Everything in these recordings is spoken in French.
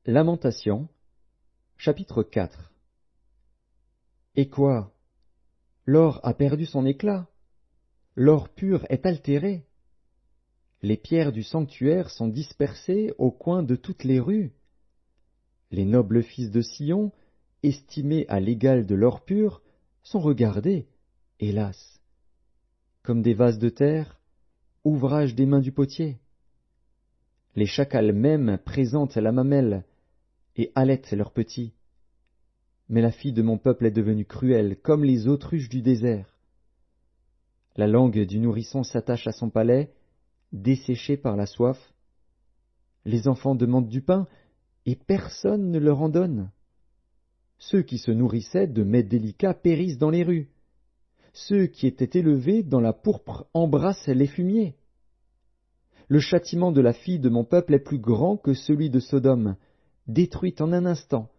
Lamentations, chapitre 4. Et quoi? L'or a perdu son éclat, l'or pur est altéré. Les pierres du sanctuaire sont dispersées au coin de toutes les rues. Les nobles fils de Sion, estimés à l'égal de l'or pur, sont regardés, hélas, comme des vases de terre, ouvrage des mains du potier. Les chacals même présentent la mamelle et allaitent leurs petits. Mais la fille de mon peuple est devenue cruelle, comme les autruches du désert. La langue du nourrisson s'attache à son palais, desséché par la soif. Les enfants demandent du pain, et personne ne leur en donne. Ceux qui se nourrissaient de mets délicats périssent dans les rues. Ceux qui étaient élevés dans la pourpre embrassent les fumiers. Le châtiment de la fille de mon peuple est plus grand que celui de Sodome, détruite en un instant,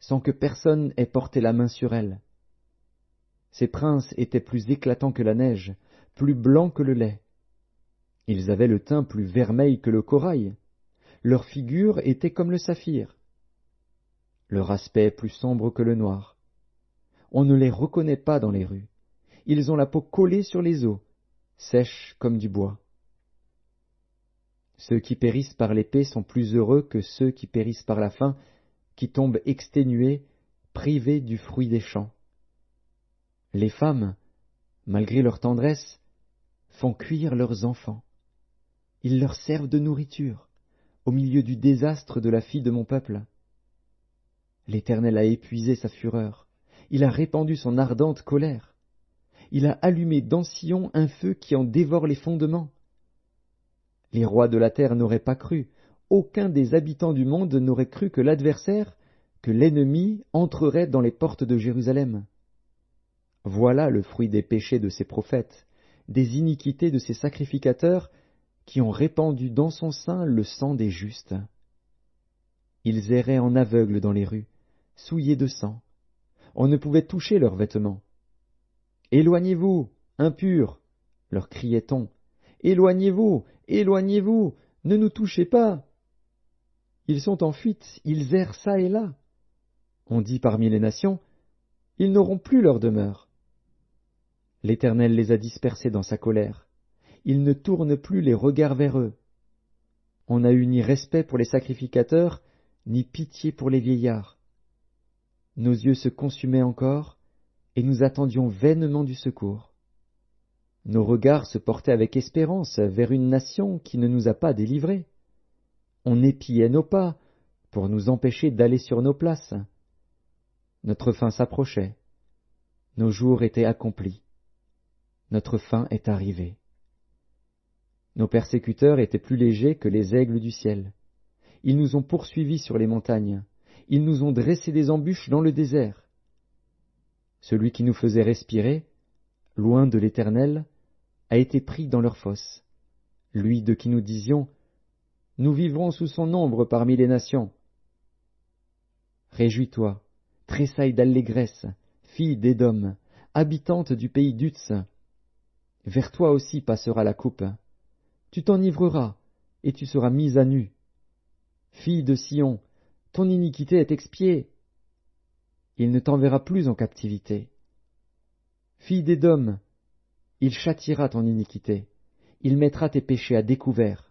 sans que personne ait porté la main sur elle. Ces princes étaient plus éclatants que la neige, plus blancs que le lait. Ils avaient le teint plus vermeil que le corail. Leur figure était comme le saphir. Leur aspect plus sombre que le noir. On ne les reconnaît pas dans les rues. Ils ont la peau collée sur les os, sèche comme du bois. Ceux qui périssent par l'épée sont plus heureux que ceux qui périssent par la faim, qui tombent exténués, privés du fruit des champs. Les femmes, malgré leur tendresse, font cuire leurs enfants. Ils leur servent de nourriture, au milieu du désastre de la fille de mon peuple. L'Éternel a épuisé sa fureur, il a répandu son ardente colère. Il a allumé dans Sion un feu qui en dévore les fondements. Les rois de la terre n'auraient pas cru, aucun des habitants du monde n'aurait cru que l'adversaire, que l'ennemi entrerait dans les portes de Jérusalem. Voilà le fruit des péchés de ses prophètes, des iniquités de ses sacrificateurs, qui ont répandu dans son sein le sang des justes. Ils erraient en aveugles dans les rues, souillés de sang. On ne pouvait toucher leurs vêtements. « Éloignez-vous, impurs !» leur criait-on. « Éloignez-vous, éloignez-vous, ne nous touchez pas !» Ils sont en fuite, ils errent çà et là. On dit parmi les nations, ils n'auront plus leur demeure. L'Éternel les a dispersés dans sa colère. Il ne tourne plus les regards vers eux. On n'a eu ni respect pour les sacrificateurs, ni pitié pour les vieillards. Nos yeux se consumaient encore, et nous attendions vainement du secours. Nos regards se portaient avec espérance vers une nation qui ne nous a pas délivrés. On épiait nos pas pour nous empêcher d'aller sur nos places. Notre fin s'approchait. Nos jours étaient accomplis. Notre fin est arrivée. Nos persécuteurs étaient plus légers que les aigles du ciel. Ils nous ont poursuivis sur les montagnes. Ils nous ont dressé des embûches dans le désert. Celui qui nous faisait respirer, loin de l'Éternel, a été pris dans leur fosse. Lui de qui nous disions, nous vivrons sous son ombre parmi les nations. Réjouis-toi, tressaille d'allégresse, fille d'Édom, habitante du pays d'Utz. Vers toi aussi passera la coupe. Tu t'enivreras, et tu seras mise à nu. Fille de Sion, ton iniquité est expiée. Il ne t'enverra plus en captivité. Fille d'Édom, il châtiera ton iniquité, il mettra tes péchés à découvert.